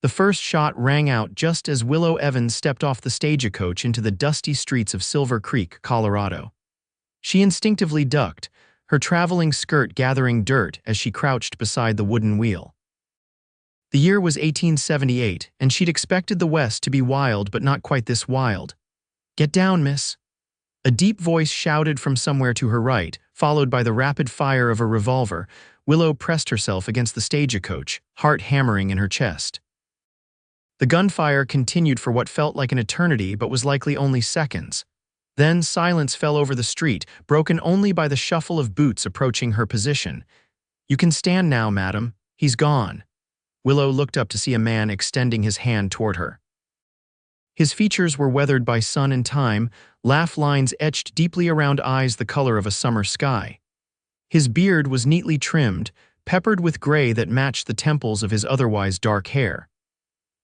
The first shot rang out just as Willow Evans stepped off the stagecoach into the dusty streets of Silver Creek, Colorado. She instinctively ducked, her traveling skirt gathering dirt as she crouched beside the wooden wheel. The year was 1878, and she'd expected the West to be wild, but not quite this wild. "Get down, miss." A deep voice shouted from somewhere to her right, followed by the rapid fire of a revolver. Willow pressed herself against the stagecoach, heart hammering in her chest. The gunfire continued for what felt like an eternity but was likely only seconds. Then silence fell over the street, broken only by the shuffle of boots approaching her position. "You can stand now, madam. He's gone." Willow looked up to see a man extending his hand toward her. His features were weathered by sun and time, laugh lines etched deeply around eyes the color of a summer sky. His beard was neatly trimmed, peppered with gray that matched the temples of his otherwise dark hair.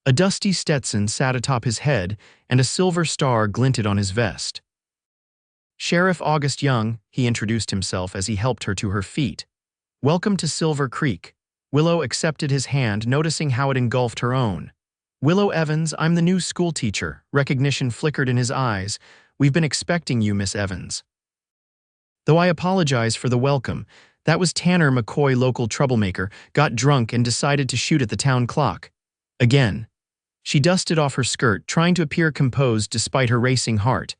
A dusty Stetson sat atop his head, and a silver star glinted on his vest. "Sheriff August Young," he introduced himself as he helped her to her feet. "Welcome to Silver Creek." Willow accepted his hand, noticing how it engulfed her own. "Willow Evans, I'm the new schoolteacher." Recognition flickered in his eyes. "We've been expecting you, Miss Evans." "Though I apologize for the welcome. That was Tanner McCoy, local troublemaker, got drunk and decided to shoot at the town clock. Again." She dusted off her skirt, trying to appear composed despite her racing heart.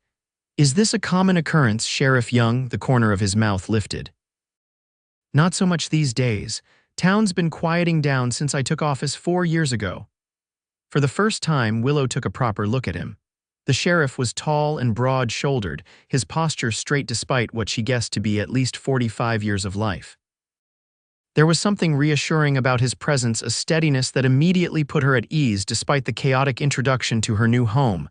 "Is this a common occurrence, Sheriff Young?" The corner of his mouth lifted. "Not so much these days. Town's been quieting down since I took office 4 years ago." For the first time, Willow took a proper look at him. The sheriff was tall and broad-shouldered, his posture straight despite what she guessed to be at least 45 years of life. There was something reassuring about his presence, a steadiness that immediately put her at ease despite the chaotic introduction to her new home.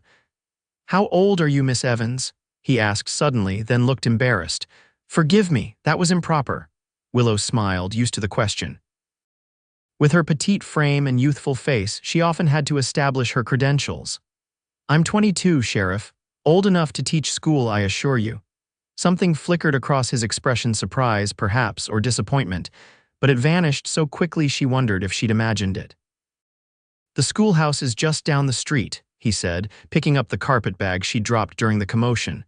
"How old are you, Miss Evans?" he asked suddenly, then looked embarrassed. "Forgive me, that was improper." Willow smiled, used to the question. With her petite frame and youthful face, she often had to establish her credentials. "I'm 22, Sheriff. Old enough to teach school, I assure you." Something flickered across his expression, surprise, perhaps, or disappointment, but it vanished so quickly she wondered if she'd imagined it. "The schoolhouse is just down the street," he said, picking up the carpetbag she dropped during the commotion.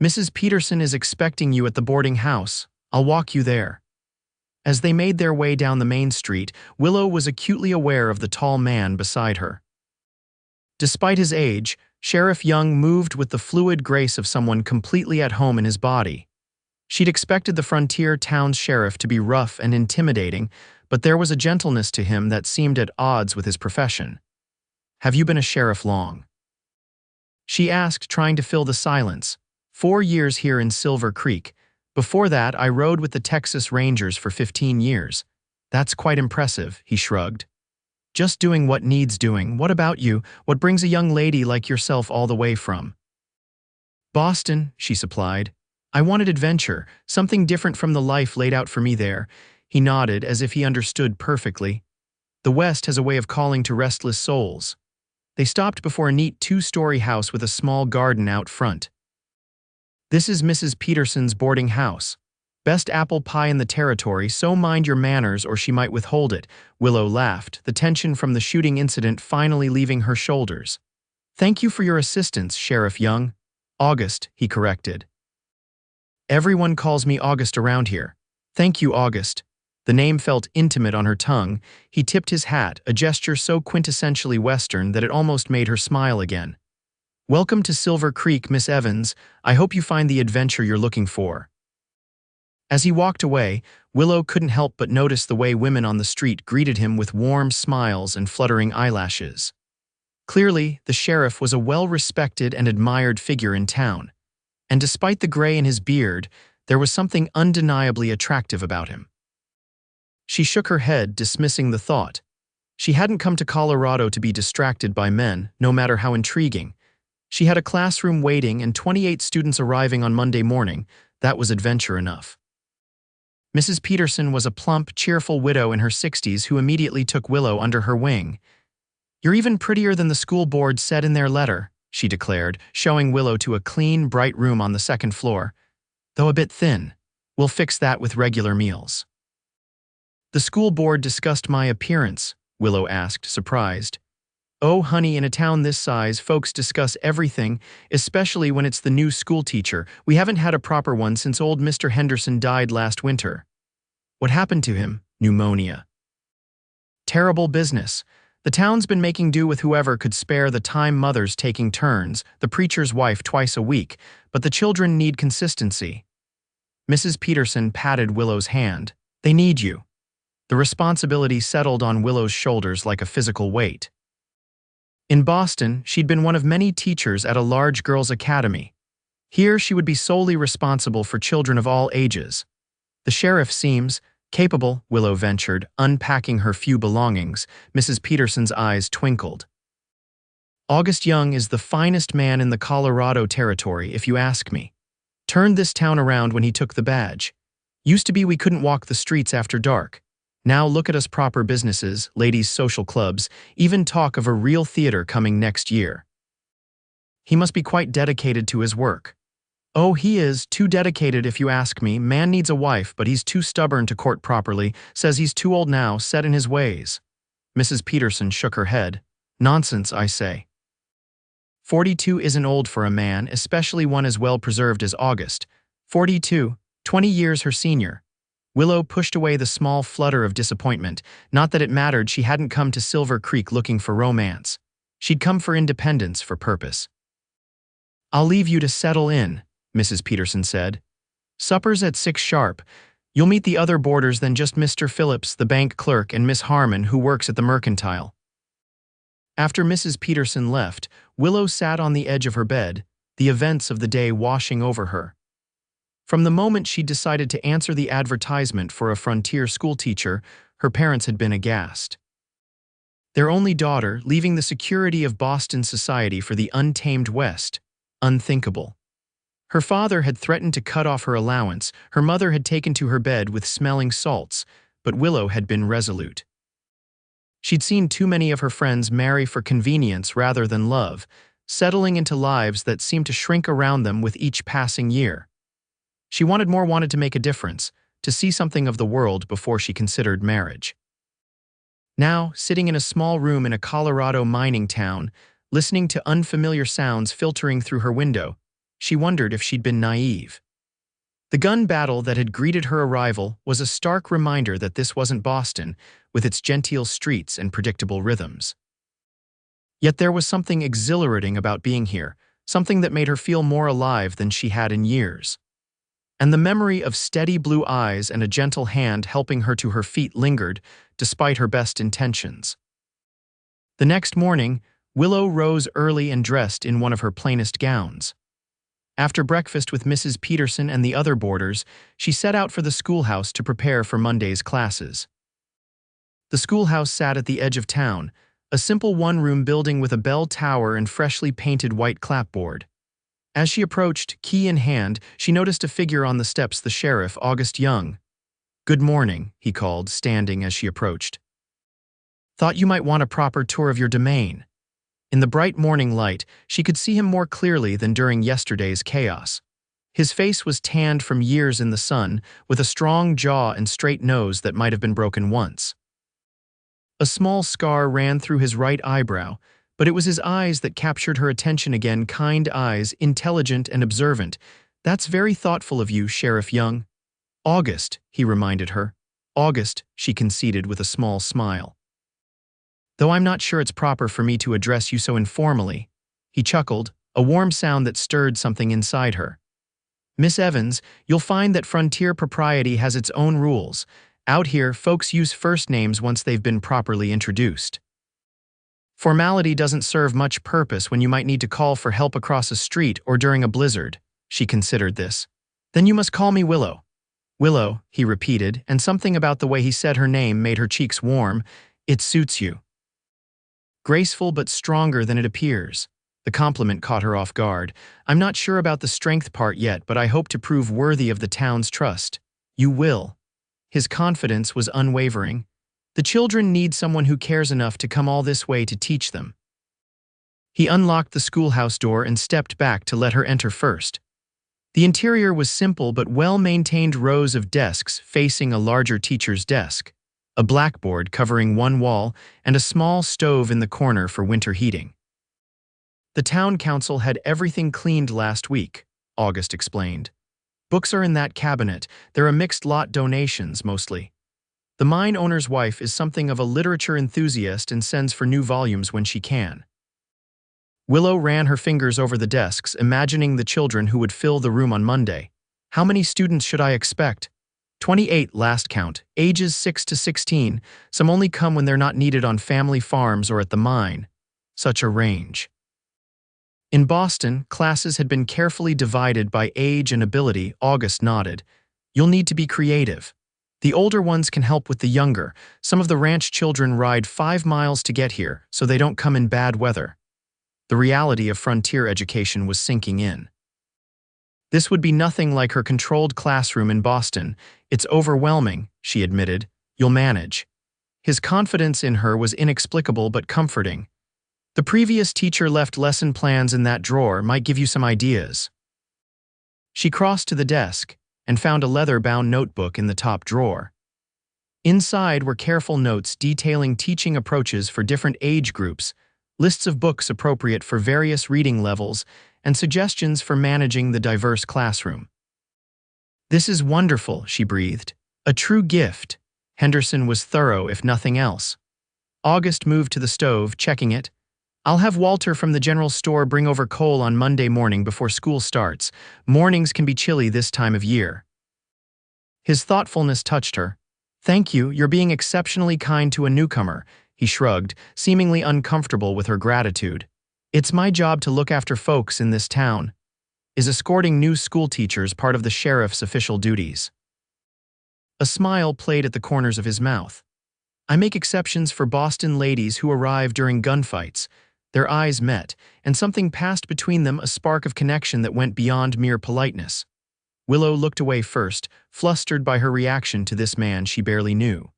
"Mrs. Peterson is expecting you at the boarding house. I'll walk you there." As they made their way down the main street, Willow was acutely aware of the tall man beside her. Despite his age, Sheriff Young moved with the fluid grace of someone completely at home in his body. She'd expected the frontier town's sheriff to be rough and intimidating, but there was a gentleness to him that seemed at odds with his profession. "Have you been a sheriff long?" she asked, trying to fill the silence. 4 years here in Silver Creek. Before that, I rode with the Texas Rangers for 15 years. "That's quite impressive," he shrugged. "Just doing what needs doing. What about you? What brings a young lady like yourself all the way from?" "Boston," she supplied. "I wanted adventure, something different from the life laid out for me there." He nodded as if he understood perfectly. "The West has a way of calling to restless souls." They stopped before a neat 2-story house with a small garden out front. "This is Mrs. Peterson's boarding house. Best apple pie in the territory, so mind your manners or she might withhold it." Willow laughed, the tension from the shooting incident finally leaving her shoulders. "Thank you for your assistance, Sheriff Young." "August," he corrected. "Everyone calls me August around here." "Thank you, August." The name felt intimate on her tongue. He tipped his hat, a gesture so quintessentially Western that it almost made her smile again. "Welcome to Silver Creek, Miss Evans. I hope you find the adventure you're looking for." As he walked away, Willow couldn't help but notice the way women on the street greeted him with warm smiles and fluttering eyelashes. Clearly, the sheriff was a well-respected and admired figure in town, and despite the gray in his beard, there was something undeniably attractive about him. She shook her head, dismissing the thought. She hadn't come to Colorado to be distracted by men, no matter how intriguing. She had a classroom waiting and 28 students arriving on Monday morning. That was adventure enough. Mrs. Peterson was a plump, cheerful widow in her 60s who immediately took Willow under her wing. "You're even prettier than the school board said in their letter," she declared, showing Willow to a clean, bright room on the 2nd floor. "Though a bit thin. We'll fix that with regular meals." "The school board discussed my appearance?" Willow asked, surprised. Oh, honey, in a town this size, folks discuss everything, especially when it's the new school teacher. We haven't had a proper one since old Mr. Henderson died last winter. What happened to him? Pneumonia. Terrible business. The town's been making do with whoever could spare the time mothers taking turns, the preacher's wife twice a week, but the children need consistency. Mrs. Peterson patted Willow's hand. They need you. The responsibility settled on Willow's shoulders like a physical weight. In Boston, she'd been one of many teachers at a large girls' academy. Here, she would be solely responsible for children of all ages. The sheriff seems capable, Willow ventured, unpacking her few belongings. Mrs. Peterson's eyes twinkled. August Young is the finest man in the Colorado Territory, if you ask me. Turned this town around when he took the badge. Used to be we couldn't walk the streets after dark. Now look at us, proper businesses, ladies' social clubs, even talk of a real theater coming next year. He must be quite dedicated to his work. Oh, he is, too dedicated if you ask me. Man needs a wife, but he's too stubborn to court properly, says he's too old now, set in his ways. Mrs. Peterson shook her head. Nonsense, I say. 42 isn't old for a man, especially one as well-preserved as August. 42, 20 years her senior. Willow pushed away the small flutter of disappointment. Not that it mattered, she hadn't come to Silver Creek looking for romance. She'd come for independence, for purpose. I'll leave you to settle in, Mrs. Peterson said. Supper's at 6 sharp. You'll meet the other boarders than just Mr. Phillips, the bank clerk, and Miss Harmon, who works at the Mercantile. After Mrs. Peterson left, Willow sat on the edge of her bed, the events of the day washing over her. From the moment she'd decided to answer the advertisement for a frontier schoolteacher, her parents had been aghast. Their only daughter, leaving the security of Boston society for the untamed West, unthinkable. Her father had threatened to cut off her allowance, her mother had taken to her bed with smelling salts, but Willow had been resolute. She'd seen too many of her friends marry for convenience rather than love, settling into lives that seemed to shrink around them with each passing year. She wanted to make a difference, to see something of the world before she considered marriage. Now, sitting in a small room in a Colorado mining town, listening to unfamiliar sounds filtering through her window, she wondered if she'd been naive. The gun battle that had greeted her arrival was a stark reminder that this wasn't Boston, with its genteel streets and predictable rhythms. Yet there was something exhilarating about being here, something that made her feel more alive than she had in years. And the memory of steady blue eyes and a gentle hand helping her to her feet lingered, despite her best intentions. The next morning, Willow rose early and dressed in one of her plainest gowns. After breakfast with Mrs. Peterson and the other boarders, she set out for the schoolhouse to prepare for Monday's classes. The schoolhouse sat at the edge of town, a simple one-room building with a bell tower and freshly painted white clapboard. As she approached, key in hand, she noticed a figure on the steps, the sheriff, August Young. "Good morning," he called, standing as she approached. "Thought you might want a proper tour of your domain." In the bright morning light, she could see him more clearly than during yesterday's chaos. His face was tanned from years in the sun, with a strong jaw and straight nose that might have been broken once. A small scar ran through his right eyebrow, but it was his eyes that captured her attention again, kind eyes, intelligent and observant. "That's very thoughtful of you, Sheriff Young." "August," he reminded her. "August," she conceded with a small smile. "Though I'm not sure it's proper for me to address you so informally." He chuckled, a warm sound that stirred something inside her. "Miss Evans, you'll find that frontier propriety has its own rules. Out here, folks use first names once they've been properly introduced. Formality doesn't serve much purpose when you might need to call for help across a street or during a blizzard." She considered this. "Then you must call me Willow." "Willow," he repeated, and something about the way he said her name made her cheeks warm. "It suits you." "Graceful but stronger than it appears." The compliment caught her off guard. "I'm not sure about the strength part yet, but I hope to prove worthy of the town's trust." "You will." His confidence was unwavering. "The children need someone who cares enough to come all this way to teach them." He unlocked the schoolhouse door and stepped back to let her enter first. The interior was simple but well-maintained, rows of desks facing a larger teacher's desk. a blackboard covering one wall, and a small stove in the corner for winter heating. The town council had everything cleaned last week, August explained. Books are in that cabinet. They're a mixed lot donations, mostly. The mine owner's wife is something of a literature enthusiast and sends for new volumes when she can. Willow ran her fingers over the desks, imagining the children who would fill the room on Monday. How many students should I expect? 28 last count, ages 6 to 16. Some only come when they're not needed on family farms or at the mine. Such a range. In Boston, classes had been carefully divided by age and ability. August nodded. You'll need to be creative. The older ones can help with the younger. Some of the ranch children ride 5 miles to get here, so they don't come in bad weather. The reality of frontier education was sinking in. This would be nothing like her controlled classroom in Boston. It's overwhelming, she admitted. You'll manage. His confidence in her was inexplicable but comforting. The previous teacher left lesson plans in that drawer, might give you some ideas. She crossed to the desk and found a leather-bound notebook in the top drawer. Inside were careful notes detailing teaching approaches for different age groups, lists of books appropriate for various reading levels, and suggestions for managing the diverse classroom. This is wonderful, she breathed. A true gift. Henderson was thorough, if nothing else. August moved to the stove, checking it. I'll have Walter from the general store bring over coal on Monday morning before school starts. Mornings can be chilly this time of year. His thoughtfulness touched her. Thank you, you're being exceptionally kind to a newcomer, he shrugged, seemingly uncomfortable with her gratitude. It's my job to look after folks in this town. Is escorting new school teachers part of the sheriff's official duties? A smile played at the corners of his mouth. I make exceptions for Boston ladies who arrive during gunfights. Their eyes met, and something passed between them, a spark of connection that went beyond mere politeness. Willow looked away first, flustered by her reaction to this man she barely knew.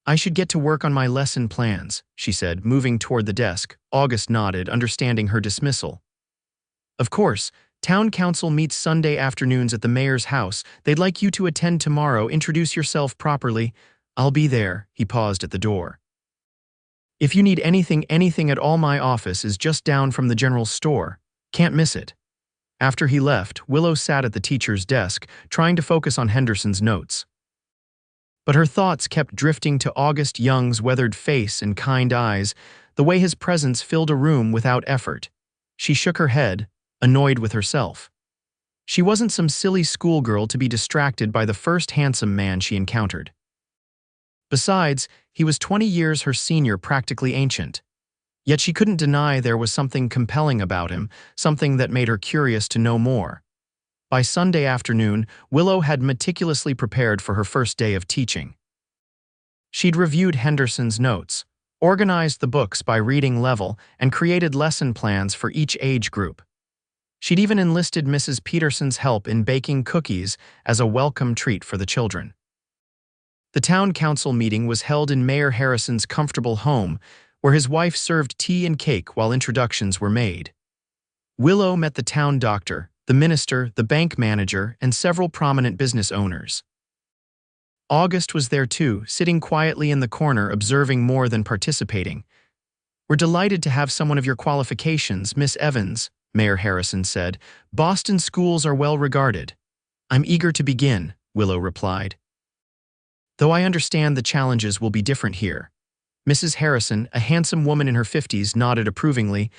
I should get to work on my lesson plans, she said, moving toward the desk. August nodded, understanding her dismissal. Of course, town council meets Sunday afternoons at the mayor's house. They'd like you to attend tomorrow. Introduce yourself properly. I'll be there, he paused at the door. If you need anything at all, my office is just down from the general store. Can't miss it. After he left, Willow sat at the teacher's desk, trying to focus on Henderson's notes. But her thoughts kept drifting to August Young's weathered face and kind eyes, the way his presence filled a room without effort. She shook her head, annoyed with herself. She wasn't some silly schoolgirl to be distracted by the first handsome man she encountered. Besides, he was 20 years her senior, practically ancient. Yet she couldn't deny there was something compelling about him, something that made her curious to know more. By Sunday afternoon, Willow had meticulously prepared for her first day of teaching. She'd reviewed Henderson's notes, organized the books by reading level, and created lesson plans for each age group. She'd even enlisted Mrs. Peterson's help in baking cookies as a welcome treat for the children. The town council meeting was held in Mayor Harrison's comfortable home, where his wife served tea and cake while introductions were made. Willow met the town doctor, the minister, the bank manager, and several prominent business owners. August was there too, sitting quietly in the corner, observing more than participating. We're delighted to have someone of your qualifications, Miss Evans, Mayor Harrison said. Boston schools are well regarded. I'm eager to begin, Willow replied. Though I understand the challenges will be different here. Mrs. Harrison, a handsome woman in her 50s, nodded approvingly.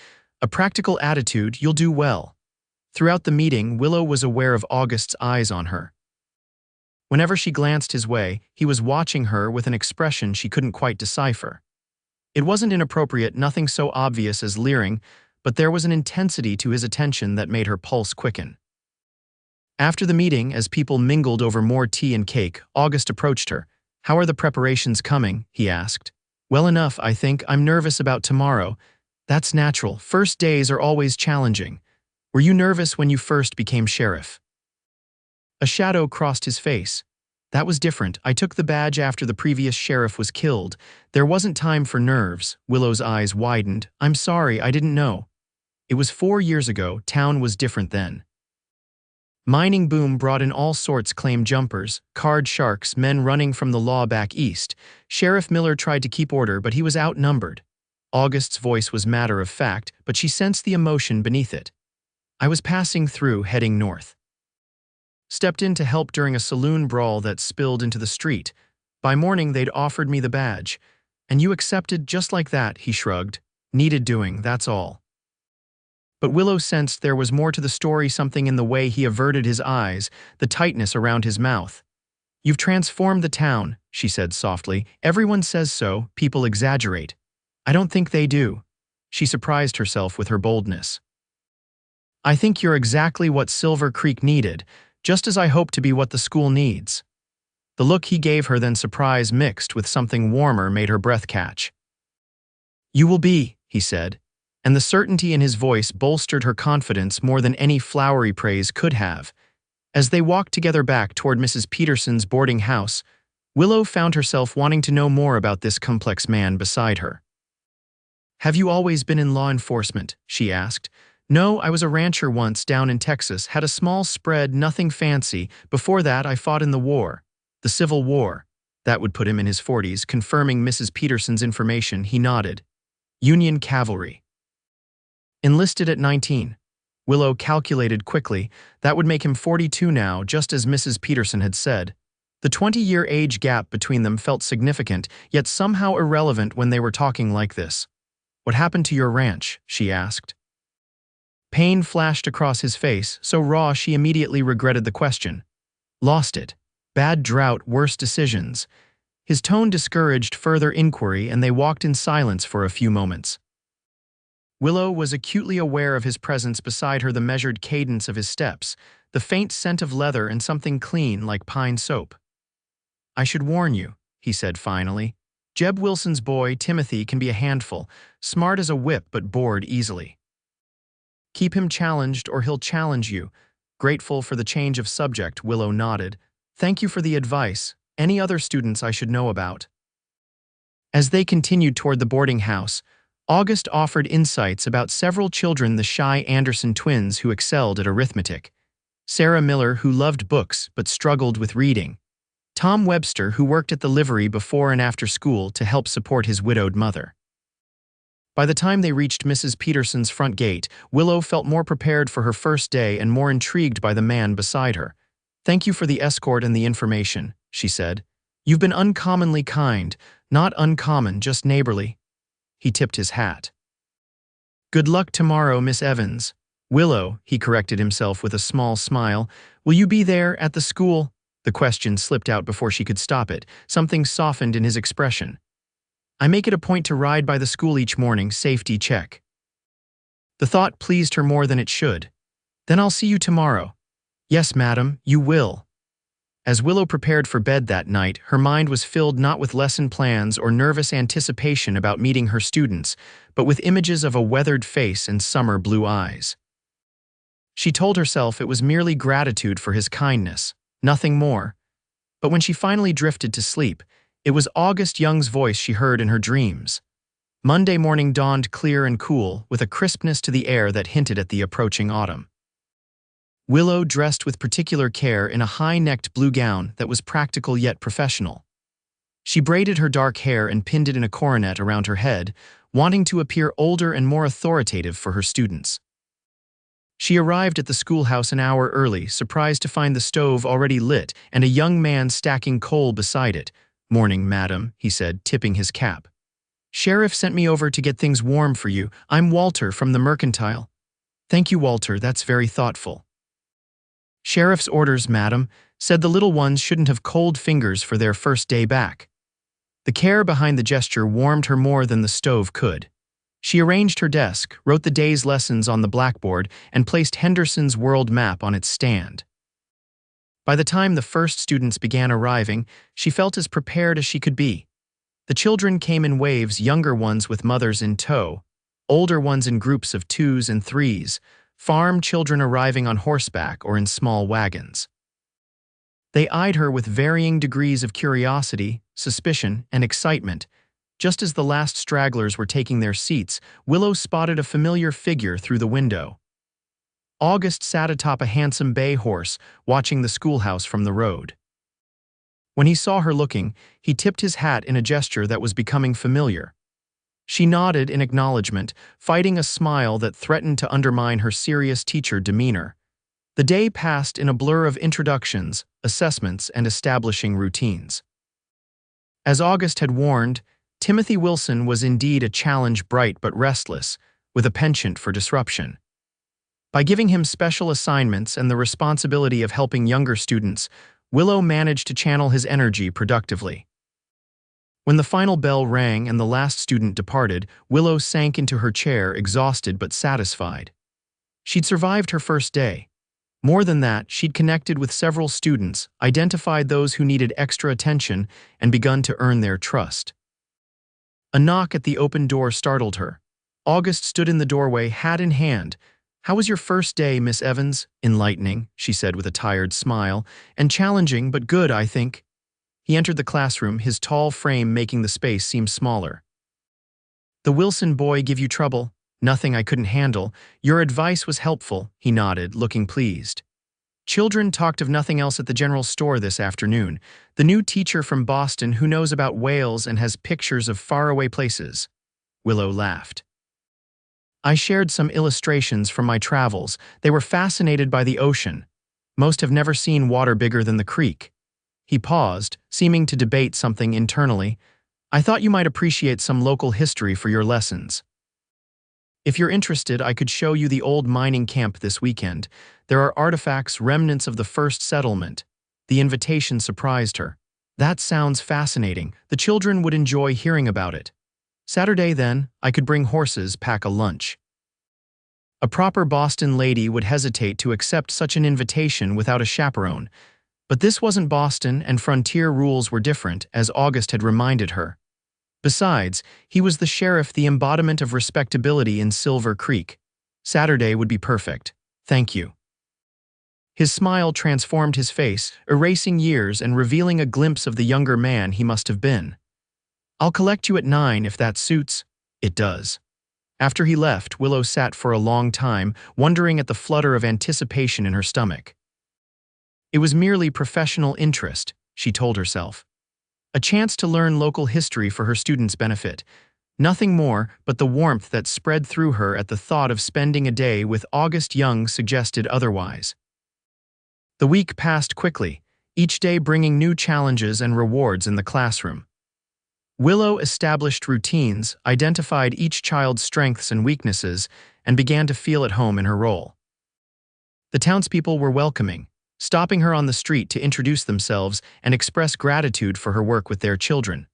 A practical attitude, you'll do well. Throughout the meeting, Willow was aware of August's eyes on her. Whenever she glanced his way, he was watching her with an expression she couldn't quite decipher. It wasn't inappropriate, nothing so obvious as leering, but there was an intensity to his attention that made her pulse quicken. After the meeting, as people mingled over more tea and cake, August approached her. How are the preparations coming? He asked. Well enough, I think. I'm nervous about tomorrow. That's natural. First days are always challenging. Were you nervous when you first became sheriff? A shadow crossed his face. That was different. I took the badge after the previous sheriff was killed. There wasn't time for nerves. Willow's eyes widened. I'm sorry, I didn't know. It was 4 years ago. Town was different then. Mining boom brought in all sorts claim jumpers, card sharks, men running from the law back east. Sheriff Miller tried to keep order, but he was outnumbered. August's voice was matter of fact, but she sensed the emotion beneath it. I was passing through, heading north. Stepped in to help during a saloon brawl that spilled into the street. By morning, they'd offered me the badge. And you accepted just like that, he shrugged. Needed doing, that's all. But Willow sensed there was more to the story, something in the way he averted his eyes, the tightness around his mouth. You've transformed the town, she said softly. Everyone says so, people exaggerate. I don't think they do. She surprised herself with her boldness. I think you're exactly what Silver Creek needed, just as I hope to be what the school needs. The look he gave her, then surprise mixed with something warmer, made her breath catch. You will be, he said, and the certainty in his voice bolstered her confidence more than any flowery praise could have. As they walked together back toward Mrs. Peterson's boarding house, Willow found herself wanting to know more about this complex man beside her. Have you always been in law enforcement? She asked. No, I was a rancher once down in Texas, had a small spread, nothing fancy. Before that, I fought in the war. The Civil War. That would put him in his 40s, confirming Mrs. Peterson's information. He nodded. Union cavalry. Enlisted at 19. Willow calculated quickly. That would make him 42 now, just as Mrs. Peterson had said. The 20-year age gap between them felt significant, yet somehow irrelevant when they were talking like this. What happened to your ranch? She asked. Pain flashed across his face, so raw she immediately regretted the question. Lost it. Bad drought, worse decisions. His tone discouraged further inquiry, and they walked in silence for a few moments. Willow was acutely aware of his presence beside her, the measured cadence of his steps, the faint scent of leather and something clean like pine soap. I should warn you, he said finally. Jeb Wilson's boy, Timothy, can be a handful, smart as a whip but bored easily. Keep him challenged or he'll challenge you. Grateful for the change of subject, Willow nodded. Thank you for the advice. Any other students I should know about? As they continued toward the boarding house, August offered insights about several children, the shy Anderson twins who excelled at arithmetic, Sarah Miller, who loved books but struggled with reading, Tom Webster, who worked at the livery before and after school to help support his widowed mother. By the time they reached Mrs. Peterson's front gate, Willow felt more prepared for her first day and more intrigued by the man beside her. Thank you for the escort and the information, she said. You've been uncommonly kind, not uncommon, just neighborly. He tipped his hat. Good luck tomorrow, Miss Evans. Willow, he corrected himself with a small smile. Will you be there at the school? The question slipped out before she could stop it. Something softened in his expression. I make it a point to ride by the school each morning, safety check. The thought pleased her more than it should. Then I'll see you tomorrow. Yes, madam, you will. As Willow prepared for bed that night, her mind was filled not with lesson plans or nervous anticipation about meeting her students, but with images of a weathered face and summer blue eyes. She told herself it was merely gratitude for his kindness, nothing more. But when she finally drifted to sleep, it was August Young's voice she heard in her dreams. Monday morning dawned clear and cool, with a crispness to the air that hinted at the approaching autumn. Willow dressed with particular care in a high-necked blue gown that was practical yet professional. She braided her dark hair and pinned it in a coronet around her head, wanting to appear older and more authoritative for her students. She arrived at the schoolhouse an hour early, surprised to find the stove already lit and a young man stacking coal beside it. Morning, madam, he said, tipping his cap. Sheriff sent me over to get things warm for you. I'm Walter from the Mercantile. Thank you, Walter, that's very thoughtful. Sheriff's orders, madam, said the little ones shouldn't have cold fingers for their first day back. The care behind the gesture warmed her more than the stove could. She arranged her desk, wrote the day's lessons on the blackboard, and placed Henderson's world map on its stand. By the time the first students began arriving, she felt as prepared as she could be. The children came in waves, younger ones with mothers in tow, older ones in groups of 2s and 3s, farm children arriving on horseback or in small wagons. They eyed her with varying degrees of curiosity, suspicion, and excitement. Just as the last stragglers were taking their seats, Willow spotted a familiar figure through the window. August sat atop a handsome bay horse, watching the schoolhouse from the road. When he saw her looking, he tipped his hat in a gesture that was becoming familiar. She nodded in acknowledgement, fighting a smile that threatened to undermine her serious teacher demeanor. The day passed in a blur of introductions, assessments, and establishing routines. As August had warned, Timothy Wilson was indeed a challenge, bright but restless, with a penchant for disruption. By giving him special assignments and the responsibility of helping younger students, Willow managed to channel his energy productively. When the final bell rang and the last student departed, Willow sank into her chair, exhausted but satisfied. She'd survived her first day. More than that, she'd connected with several students, identified those who needed extra attention, and begun to earn their trust. A knock at the open door startled her. August stood in the doorway, hat in hand. "How was your first day, Miss Evans?" "Enlightening," she said with a tired smile, "and challenging, but good, I think." He entered the classroom, his tall frame making the space seem smaller. "The Wilson boy give you trouble?" "Nothing I couldn't handle. Your advice was helpful," he nodded, looking pleased. "Children talked of nothing else at the general store this afternoon. The new teacher from Boston who knows about whales and has pictures of faraway places." Willow laughed. "I shared some illustrations from my travels. They were fascinated by the ocean. Most have never seen water bigger than the creek." He paused, seeming to debate something internally. "I thought you might appreciate some local history for your lessons. If you're interested, I could show you the old mining camp this weekend. There are artifacts, remnants of the first settlement." The invitation surprised her. "That sounds fascinating. The children would enjoy hearing about it." "Saturday, then. I could bring horses, pack a lunch." A proper Boston lady would hesitate to accept such an invitation without a chaperone. But this wasn't Boston, and frontier rules were different, as August had reminded her. Besides, he was the sheriff, the embodiment of respectability in Silver Creek. Saturday would be perfect. "Thank you." His smile transformed his face, erasing years and revealing a glimpse of the younger man he must have been. "I'll collect you at 9 if that suits." "It does." After he left, Willow sat for a long time, wondering at the flutter of anticipation in her stomach. It was merely professional interest, she told herself. A chance to learn local history for her students' benefit. Nothing more, but the warmth that spread through her at the thought of spending a day with August Young suggested otherwise. The week passed quickly, each day bringing new challenges and rewards in the classroom. Willow established routines, identified each child's strengths and weaknesses, and began to feel at home in her role. The townspeople were welcoming, stopping her on the street to introduce themselves and express gratitude for her work with their children.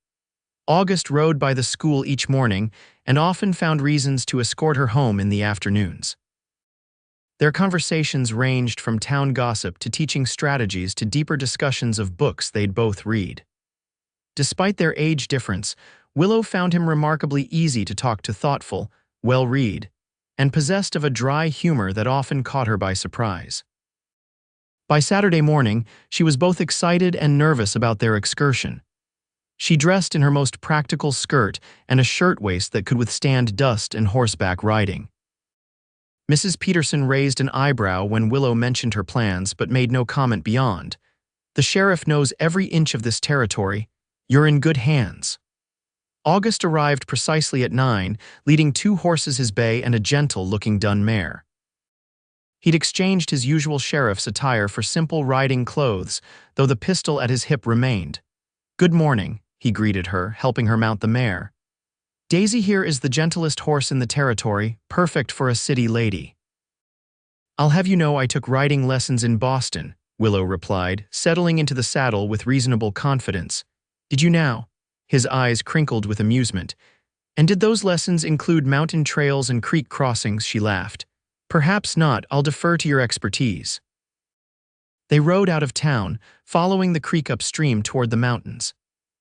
August rode by the school each morning and often found reasons to escort her home in the afternoons. Their conversations ranged from town gossip to teaching strategies to deeper discussions of books they'd both read. Despite their age difference, Willow found him remarkably easy to talk to, thoughtful, well-read, and possessed of a dry humor that often caught her by surprise. By Saturday morning, she was both excited and nervous about their excursion. She dressed in her most practical skirt and a shirtwaist that could withstand dust and horseback riding. Mrs. Peterson raised an eyebrow when Willow mentioned her plans but made no comment beyond. "The sheriff knows every inch of this territory. You're in good hands." August arrived precisely at 9, leading 2 horses, his bay, and a gentle-looking dun mare. He'd exchanged his usual sheriff's attire for simple riding clothes, though the pistol at his hip remained. "Good morning," he greeted her, helping her mount the mare. "Daisy here is the gentlest horse in the territory, perfect for a city lady." "I'll have you know I took riding lessons in Boston," Willow replied, settling into the saddle with reasonable confidence. "Did you now?" His eyes crinkled with amusement. "And did those lessons include mountain trails and creek crossings?" She laughed. "Perhaps not. I'll defer to your expertise." They rode out of town, following the creek upstream toward the mountains.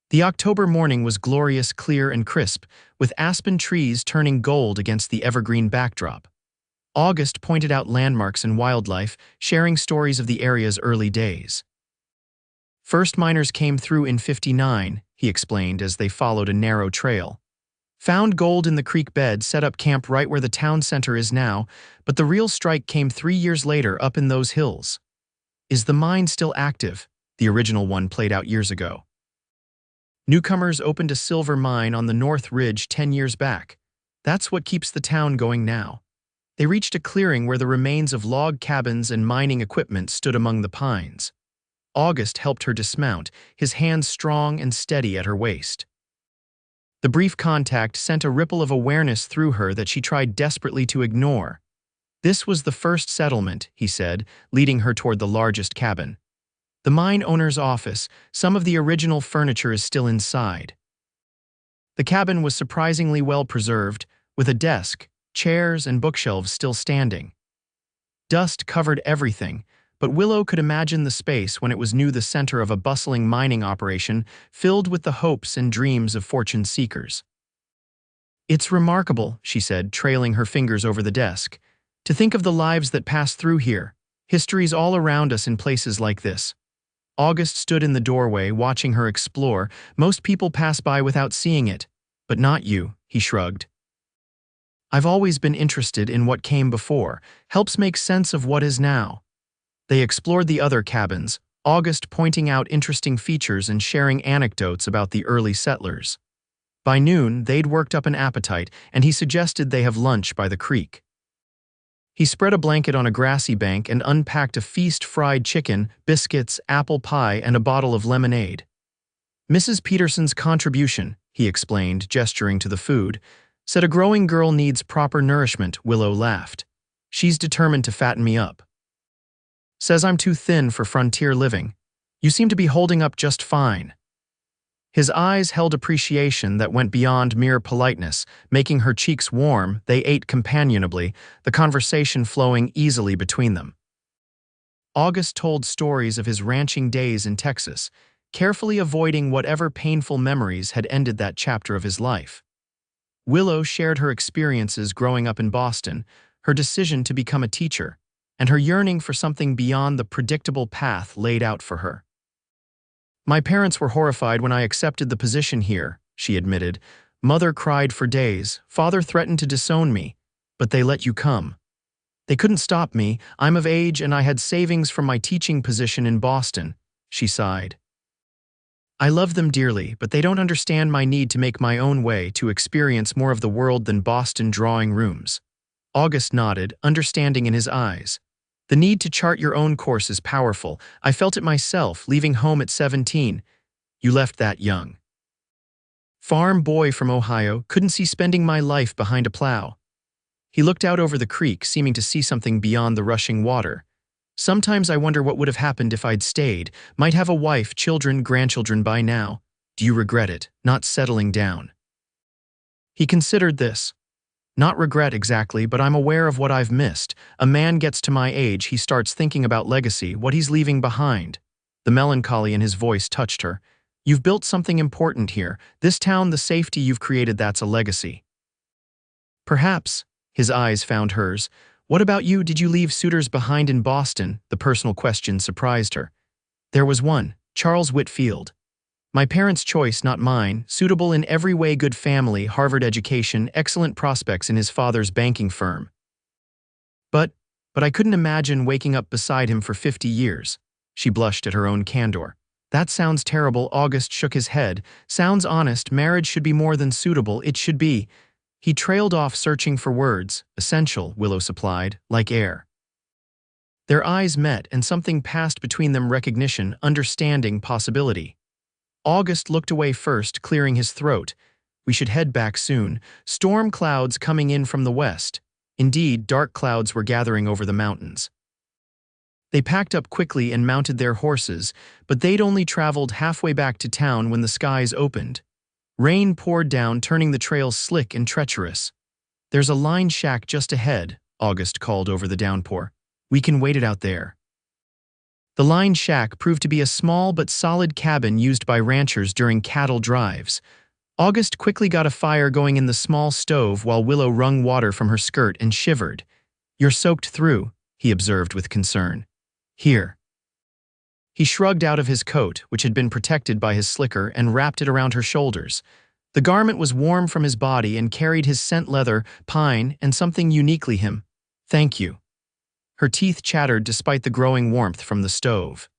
The October morning was glorious, clear and crisp, with aspen trees turning gold against the evergreen backdrop. August pointed out landmarks and wildlife, sharing stories of the area's early days. "First miners came through in '59, he explained as they followed a narrow trail. Found gold in the creek bed, set up camp right where the town center is now, but the real strike came 3 years later up in those hills. Is the mine still active? The original one played out years ago. Newcomers opened a silver mine on the North Ridge 10 years back. That's what keeps the town going now. They reached a clearing where the remains of log cabins and mining equipment stood among the pines. August helped her dismount, his hands strong and steady at her waist. The brief contact sent a ripple of awareness through her that she tried desperately to ignore. This was the first settlement, he said, leading her toward the largest cabin. The mine owner's office, some of the original furniture is still inside. The cabin was surprisingly well preserved, with a desk, chairs, and bookshelves still standing. Dust covered everything, but Willow could imagine the space when it was new, the center of a bustling mining operation filled with the hopes and dreams of fortune seekers. It's remarkable, she said, trailing her fingers over the desk, to think of the lives that pass through here, histories all around us in places like this. August stood in the doorway, watching her explore. Most people pass by without seeing it, but not you, he shrugged. I've always been interested in what came before, helps make sense of what is now. They explored the other cabins, August pointing out interesting features and sharing anecdotes about the early settlers. By noon, they'd worked up an appetite, and he suggested they have lunch by the creek. He spread a blanket on a grassy bank and unpacked a feast: fried chicken, biscuits, apple pie, and a bottle of lemonade. Mrs. Peterson's contribution, he explained, gesturing to the food, said a growing girl needs proper nourishment. Willow laughed. She's determined to fatten me up. Says I'm too thin for frontier living. You seem to be holding up just fine. His eyes held appreciation that went beyond mere politeness, making her cheeks warm. They ate companionably, the conversation flowing easily between them. August told stories of his ranching days in Texas, carefully avoiding whatever painful memories had ended that chapter of his life. Willow shared her experiences growing up in Boston, her decision to become a teacher, and her yearning for something beyond the predictable path laid out for her. My parents were horrified when I accepted the position here, she admitted. Mother cried for days, father threatened to disown me, but they let you come. They couldn't stop me. I'm of age and I had savings from my teaching position in Boston, she sighed. I love them dearly, but they don't understand my need to make my own way, to experience more of the world than Boston drawing rooms. August nodded, understanding in his eyes. The need to chart your own course is powerful. I felt it myself, leaving home at 17. You left that young. Farm boy from Ohio, couldn't see spending my life behind a plow. He looked out over the creek, seeming to see something beyond the rushing water. Sometimes I wonder what would have happened if I'd stayed. Might have a wife, children, grandchildren by now. Do you regret it, not settling down? He considered this. Not regret exactly, but I'm aware of what I've missed. A man gets to my age, he starts thinking about legacy, what he's leaving behind. The melancholy in his voice touched her. You've built something important here. This town, the safety you've created, that's a legacy. Perhaps. His eyes found hers. What about you? Did you leave suitors behind in Boston? The personal question surprised her. There was one, Charles Whitfield. My parents' choice, not mine, suitable in every way, good family, Harvard education, excellent prospects in his father's banking firm. But I couldn't imagine waking up beside him for 50 years. She blushed at her own candor. That sounds terrible. August shook his head. Sounds honest. Marriage should be more than suitable. It should be. He trailed off, searching for words. Essential, Willow supplied, like air. Their eyes met, and something passed between them: recognition, understanding, possibility. August looked away first, clearing his throat. We should head back soon. Storm clouds coming in from the west. Indeed, dark clouds were gathering over the mountains. They packed up quickly and mounted their horses, but they'd only traveled halfway back to town when the skies opened. Rain poured down, turning the trails slick and treacherous. There's a line shack just ahead, August called over the downpour. We can wait it out there. The line shack proved to be a small but solid cabin used by ranchers during cattle drives. August quickly got a fire going in the small stove while Willow wrung water from her skirt and shivered. You're soaked through, he observed with concern. Here. He shrugged out of his coat, which had been protected by his slicker, and wrapped it around her shoulders. The garment was warm from his body and carried his scent leather, pine, and something uniquely him. Thank you. Her teeth chattered despite the growing warmth from the stove.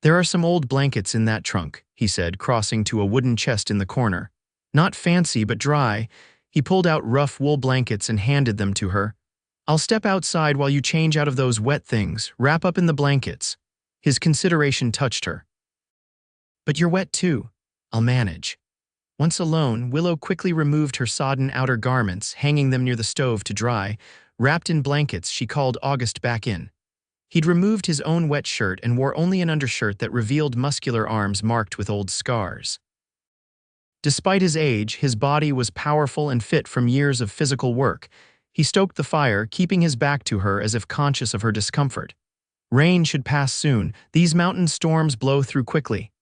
There are some old blankets in that trunk, he said, crossing to a wooden chest in the corner. Not fancy, but dry. He pulled out rough wool blankets and handed them to her. I'll step outside while you change out of those wet things, wrap up in the blankets. His consideration touched her. But you're wet too. I'll manage. Once alone, Willow quickly removed her sodden outer garments, hanging them near the stove to dry. Wrapped in blankets, she called August back in. He'd removed his own wet shirt and wore only an undershirt that revealed muscular arms marked with old scars. Despite his age, his body was powerful and fit from years of physical work. He stoked the fire, keeping his back to her as if conscious of her discomfort. Rain should pass soon. These mountain storms blow through quickly.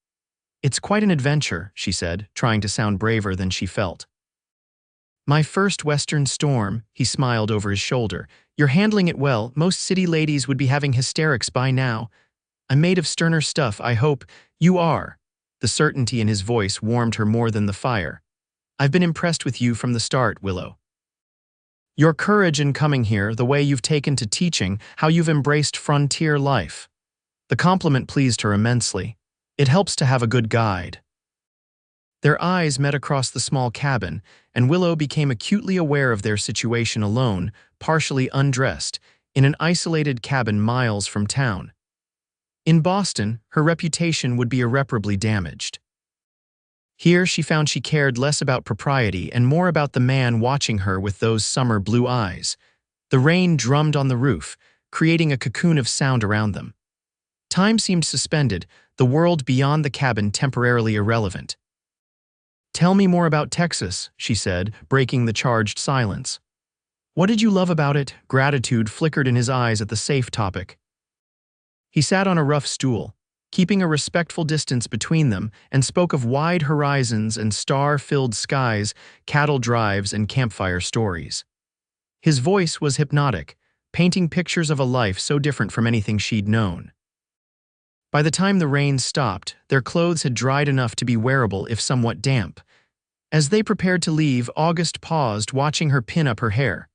It's quite an adventure, she said, trying to sound braver than she felt. My first western storm, he smiled over his shoulder. You're handling it well. Most city ladies would be having hysterics by now. I'm made of sterner stuff, I hope. You are. The certainty in his voice warmed her more than the fire. I've been impressed with you from the start, Willow. Your courage in coming here, the way you've taken to teaching, how you've embraced frontier life. The compliment pleased her immensely. It helps to have a good guide. Their eyes met across the small cabin, and Willow became acutely aware of their situation alone, partially undressed, in an isolated cabin miles from town. In Boston, her reputation would be irreparably damaged. Here she found she cared less about propriety and more about the man watching her with those summer blue eyes. The rain drummed on the roof, creating a cocoon of sound around them. Time seemed suspended, the world beyond the cabin temporarily irrelevant. Tell me more about Texas, she said, breaking the charged silence. What did you love about it? Gratitude flickered in his eyes at the safe topic. He sat on a rough stool, keeping a respectful distance between them, and spoke of wide horizons and star-filled skies, cattle drives, and campfire stories. His voice was hypnotic, painting pictures of a life so different from anything she'd known. By the time the rain stopped, their clothes had dried enough to be wearable if somewhat damp. As they prepared to leave, August paused, watching her pin up her hair.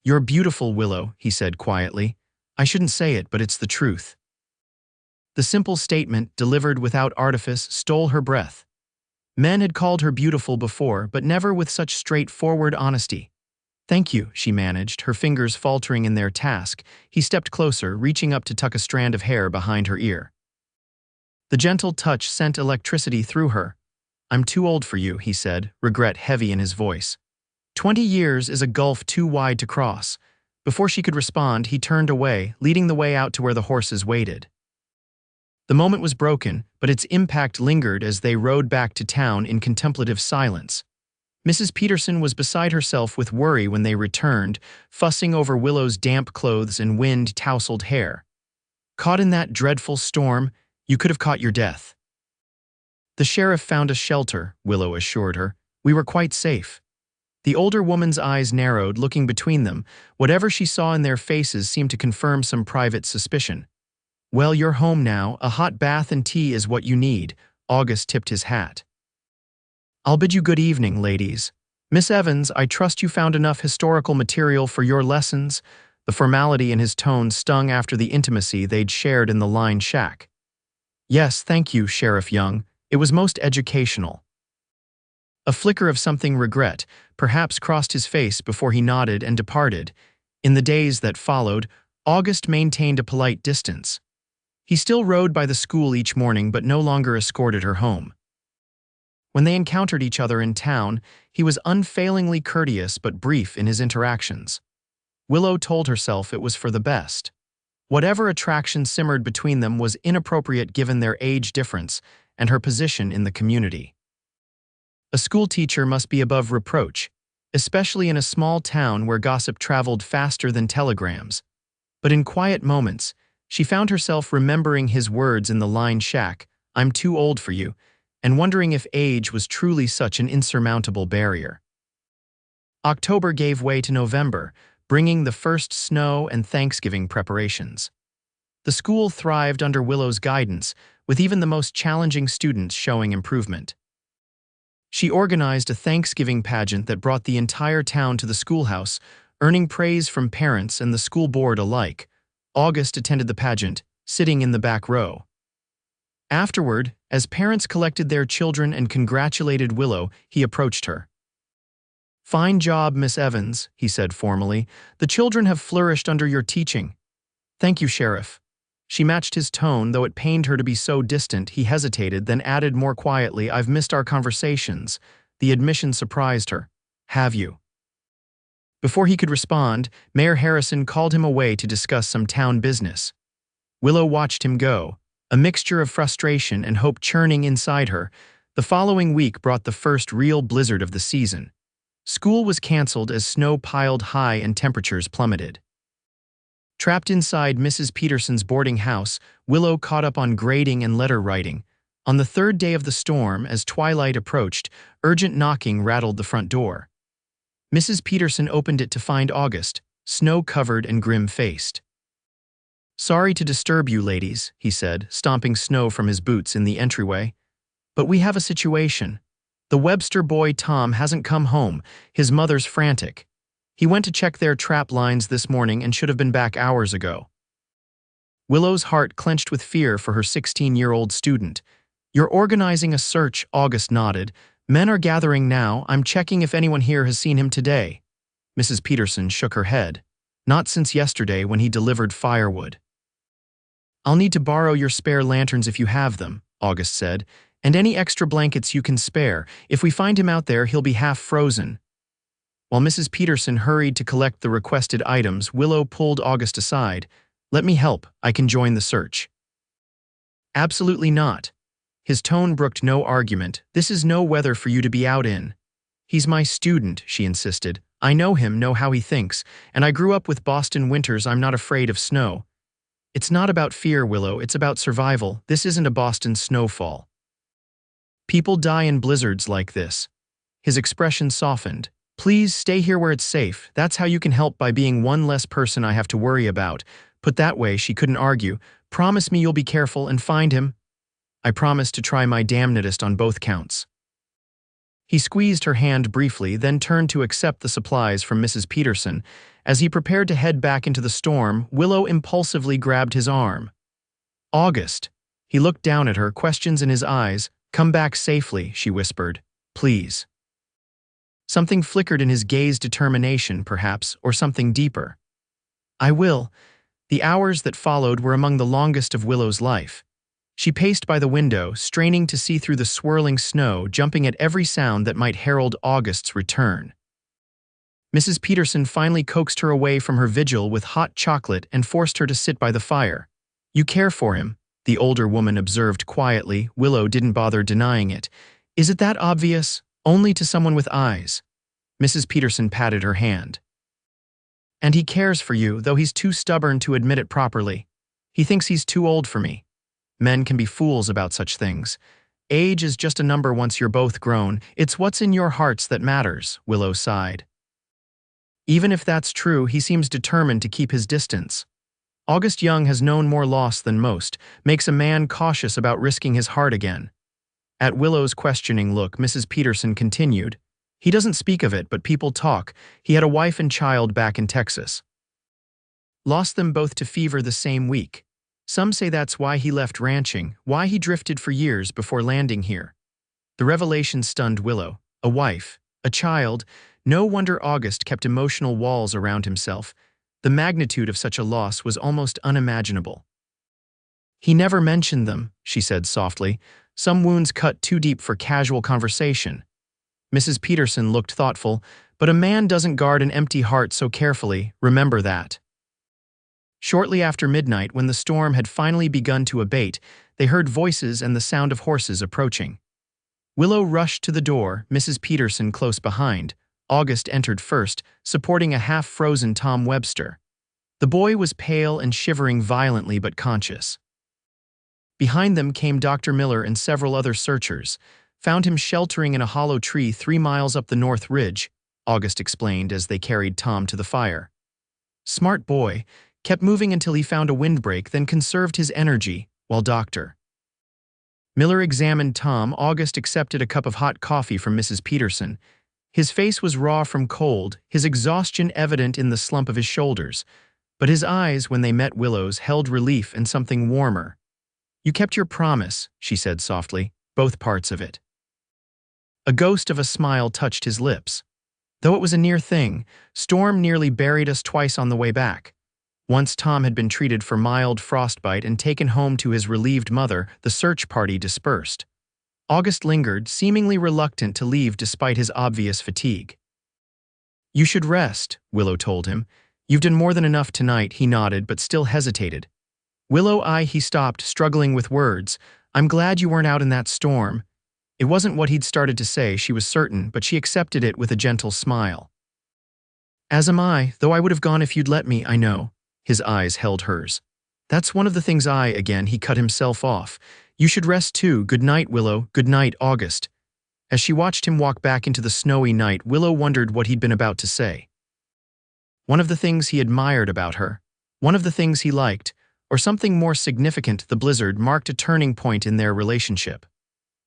You're beautiful, Willow, he said quietly. I shouldn't say it, but it's the truth. The simple statement, delivered without artifice, stole her breath. Men had called her beautiful before, but never with such straightforward honesty. Thank you, she managed, her fingers faltering in their task. He stepped closer, reaching up to tuck a strand of hair behind her ear. The gentle touch sent electricity through her. I'm too old for you, he said, regret heavy in his voice. 20 years is a gulf too wide to cross. Before she could respond, he turned away, leading the way out to where the horses waited. The moment was broken, but its impact lingered as they rode back to town in contemplative silence. Mrs. Peterson was beside herself with worry when they returned, fussing over Willow's damp clothes and wind-tousled hair. Caught in that dreadful storm, you could have caught your death. The sheriff found us shelter, Willow assured her. We were quite safe. The older woman's eyes narrowed, looking between them. Whatever she saw in their faces seemed to confirm some private suspicion. Well, you're home now. A hot bath and tea is what you need. August tipped his hat. I'll bid you good evening, ladies. Miss Evans, I trust you found enough historical material for your lessons. The formality in his tone stung after the intimacy they'd shared in the line shack. Yes, thank you, Sheriff Young. It was most educational. A flicker of something regret perhaps crossed his face before he nodded and departed. In the days that followed, August maintained a polite distance. He still rode by the school each morning but no longer escorted her home. When they encountered each other in town, he was unfailingly courteous but brief in his interactions. Willow told herself it was for the best. Whatever attraction simmered between them was inappropriate given their age difference and her position in the community. A schoolteacher must be above reproach, especially in a small town where gossip traveled faster than telegrams. But in quiet moments, she found herself remembering his words in the line shack, "I'm too old for you," and wondering if age was truly such an insurmountable barrier. October gave way to November, bringing the first snow and Thanksgiving preparations. The school thrived under Willow's guidance, with even the most challenging students showing improvement. She organized a Thanksgiving pageant that brought the entire town to the schoolhouse, earning praise from parents and the school board alike. August attended the pageant, sitting in the back row. Afterward, as parents collected their children and congratulated Willow, he approached her. "Fine job, Miss Evans," he said formally. "The children have flourished under your teaching." "Thank you, Sheriff." She matched his tone, though it pained her to be so distant. He hesitated, then added more quietly, "I've missed our conversations." The admission surprised her. "Have you?" Before he could respond, Mayor Harrison called him away to discuss some town business. Willow watched him go, a mixture of frustration and hope churning inside her. The following week brought the first real blizzard of the season. School was canceled as snow piled high and temperatures plummeted. Trapped inside Mrs. Peterson's boarding house, Willow caught up on grading and letter writing. On the third day of the storm, as twilight approached, urgent knocking rattled the front door. Mrs. Peterson opened it to find August, snow-covered and grim-faced. "Sorry to disturb you, ladies," he said, stomping snow from his boots in the entryway. "But we have a situation. The Webster boy Tom hasn't come home. His mother's frantic. He went to check their trap lines this morning and should have been back hours ago." Willow's heart clenched with fear for her 16-year-old student. "You're organizing a search," August nodded. "Men are gathering now. I'm checking if anyone here has seen him today." Mrs. Peterson shook her head. "Not since yesterday when he delivered firewood." "I'll need to borrow your spare lanterns if you have them," August said, "and any extra blankets you can spare. If we find him out there, he'll be half frozen." While Mrs. Peterson hurried to collect the requested items, Willow pulled August aside. "Let me help. I can join the search." "Absolutely not." His tone brooked no argument. "This is no weather for you to be out in." "He's my student," she insisted. "I know him, know how he thinks, and I grew up with Boston winters. I'm not afraid of snow." "It's not about fear, Willow. It's about survival. This isn't a Boston snowfall. People die in blizzards like this." His expression softened. "Please stay here where it's safe. That's how you can help, by being one less person I have to worry about." Put that way, she couldn't argue. "Promise me you'll be careful and find him." "I promise to try my damnedest on both counts." He squeezed her hand briefly, then turned to accept the supplies from Mrs. Peterson. As he prepared to head back into the storm, Willow impulsively grabbed his arm. "August." He looked down at her, questions in his eyes. "Come back safely," she whispered. "Please." Something flickered in his gaze, determination, perhaps, or something deeper. "I will." The hours that followed were among the longest of Willow's life. She paced by the window, straining to see through the swirling snow, jumping at every sound that might herald August's return. Mrs. Peterson finally coaxed her away from her vigil with hot chocolate and forced her to sit by the fire. "You care for him," the older woman observed quietly. Willow didn't bother denying it. "Is it that obvious? Only to someone with eyes." Mrs. Peterson patted her hand. "And he cares for you, though he's too stubborn to admit it properly. He thinks he's too old for me. Men can be fools about such things. Age is just a number once you're both grown. It's what's in your hearts that matters," Willow sighed. "Even if that's true, he seems determined to keep his distance. August Young has known more loss than most, makes a man cautious about risking his heart again." At Willow's questioning look, Mrs. Peterson continued, "He doesn't speak of it, but people talk. He had a wife and child back in Texas. Lost them both to fever the same week. Some say that's why he left ranching, why he drifted for years before landing here." The revelation stunned Willow. A wife, a child. No wonder August kept emotional walls around himself. The magnitude of such a loss was almost unimaginable. "He never mentioned them," she said softly. "Some wounds cut too deep for casual conversation." Mrs. Peterson looked thoughtful. "But a man doesn't guard an empty heart so carefully, remember that." Shortly after midnight, when the storm had finally begun to abate, they heard voices and the sound of horses approaching. Willow rushed to the door, Mrs. Peterson close behind. August entered first, supporting a half-frozen Tom Webster. The boy was pale and shivering violently but conscious. Behind them came Dr. Miller and several other searchers. "Found him sheltering in a hollow tree 3 miles up the North Ridge," August explained as they carried Tom to the fire. "Smart boy. Kept moving until he found a windbreak, then conserved his energy, while Dr. Miller examined Tom. August accepted a cup of hot coffee from Mrs. Peterson. His face was raw from cold, his exhaustion evident in the slump of his shoulders. But his eyes, when they met Willow's, held relief and something warmer. "You kept your promise," she said softly, "both parts of it." A ghost of a smile touched his lips. "Though it was a near thing, storm nearly buried us twice on the way back." Once Tom had been treated for mild frostbite and taken home to his relieved mother, the search party dispersed. August lingered, seemingly reluctant to leave despite his obvious fatigue. "You should rest," Willow told him. "You've done more than enough tonight." He nodded, but still hesitated. He stopped, struggling with words. "I'm glad you weren't out in that storm." It wasn't what he'd started to say, she was certain, but she accepted it with a gentle smile. "As am I, though I would have gone if you'd let me, I know." His eyes held hers. "That's one of the things again," he cut himself off. "You should rest too. Good night, Willow. Good night, August." As she watched him walk back into the snowy night, Willow wondered what he'd been about to say. One of the things he admired about her, one of the things he liked, or something more significant, the blizzard marked a turning point in their relationship.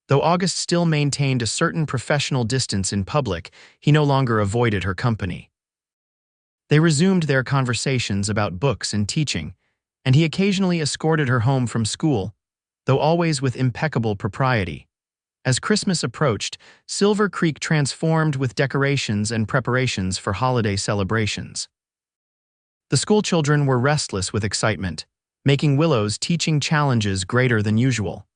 Though August still maintained a certain professional distance in public, he no longer avoided her company. They resumed their conversations about books and teaching, and he occasionally escorted her home from school, though always with impeccable propriety. As Christmas approached, Silver Creek transformed with decorations and preparations for holiday celebrations. The schoolchildren were restless with excitement, making Willow's teaching challenges greater than usual.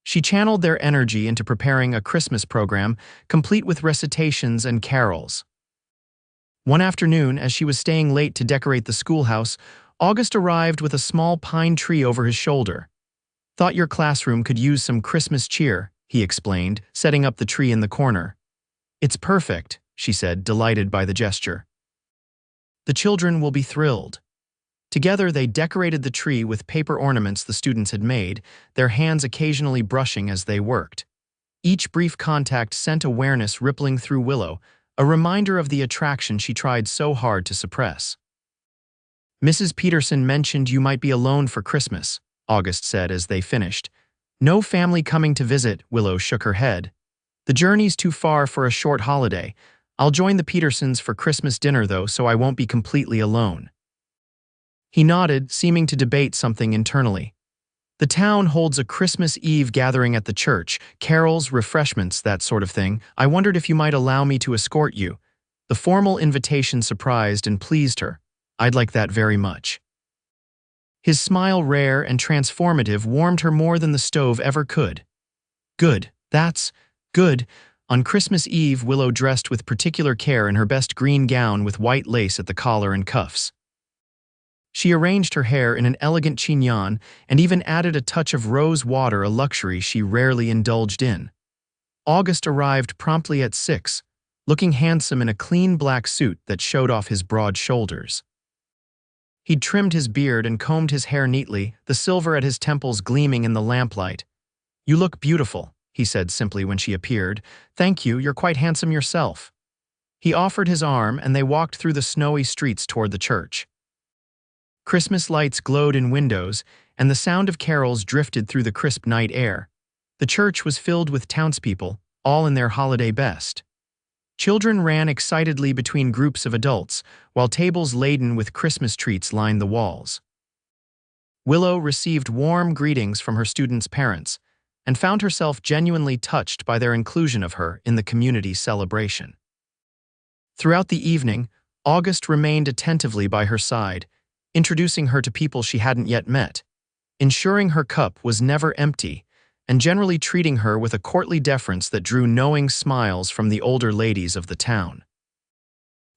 She channeled their energy into preparing a Christmas program, complete with recitations and carols. One afternoon, as she was staying late to decorate the schoolhouse, August arrived with a small pine tree over his shoulder. "Thought your classroom could use some Christmas cheer," he explained, setting up the tree in the corner. "It's perfect," she said, delighted by the gesture. "The children will be thrilled." Together, they decorated the tree with paper ornaments the students had made, their hands occasionally brushing as they worked. Each brief contact sent awareness rippling through Willow, a reminder of the attraction she tried so hard to suppress. "Mrs. Peterson mentioned you might be alone for Christmas," August said as they finished. "No family coming to visit," Willow shook her head. "The journey's too far for a short holiday. I'll join the Petersons for Christmas dinner, though, so I won't be completely alone." He nodded, seeming to debate something internally. "The town holds a Christmas Eve gathering at the church, carols, refreshments, that sort of thing. I wondered if you might allow me to escort you." The formal invitation surprised and pleased her. "I'd like that very much." His smile, rare and transformative, warmed her more than the stove ever could. "Good, that's good." On Christmas Eve, Willow dressed with particular care in her best green gown with white lace at the collar and cuffs. She arranged her hair in an elegant chignon and even added a touch of rose water, a luxury she rarely indulged in. August arrived promptly at 6, looking handsome in a clean black suit that showed off his broad shoulders. He'd trimmed his beard and combed his hair neatly, the silver at his temples gleaming in the lamplight. "You look beautiful," he said simply when she appeared. "Thank you, you're quite handsome yourself." He offered his arm, and they walked through the snowy streets toward the church. Christmas lights glowed in windows, and the sound of carols drifted through the crisp night air. The church was filled with townspeople, all in their holiday best. Children ran excitedly between groups of adults, while tables laden with Christmas treats lined the walls. Willow received warm greetings from her students' parents, and found herself genuinely touched by their inclusion of her in the community celebration. Throughout the evening, August remained attentively by her side, introducing her to people she hadn't yet met, ensuring her cup was never empty, and generally treating her with a courtly deference that drew knowing smiles from the older ladies of the town.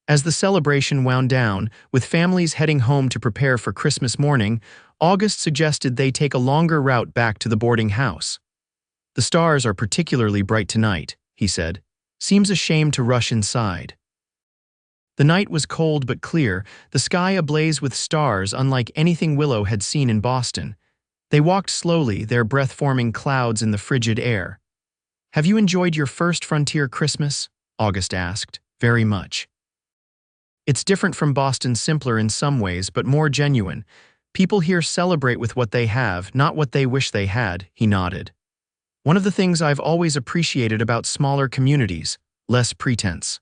As the celebration wound down, with families heading home to prepare for Christmas morning, August suggested they take a longer route back to the boarding house. "The stars are particularly bright tonight," he said. "Seems a shame to rush inside." The night was cold but clear, the sky ablaze with stars unlike anything Willow had seen in Boston. They walked slowly, their breath forming clouds in the frigid air. "Have you enjoyed your first frontier Christmas?" August asked. "Very much." "It's different from Boston, simpler in some ways, but more genuine. People here celebrate with what they have, not what they wish they had," he nodded. One of the things I've always appreciated about smaller communities, less pretense.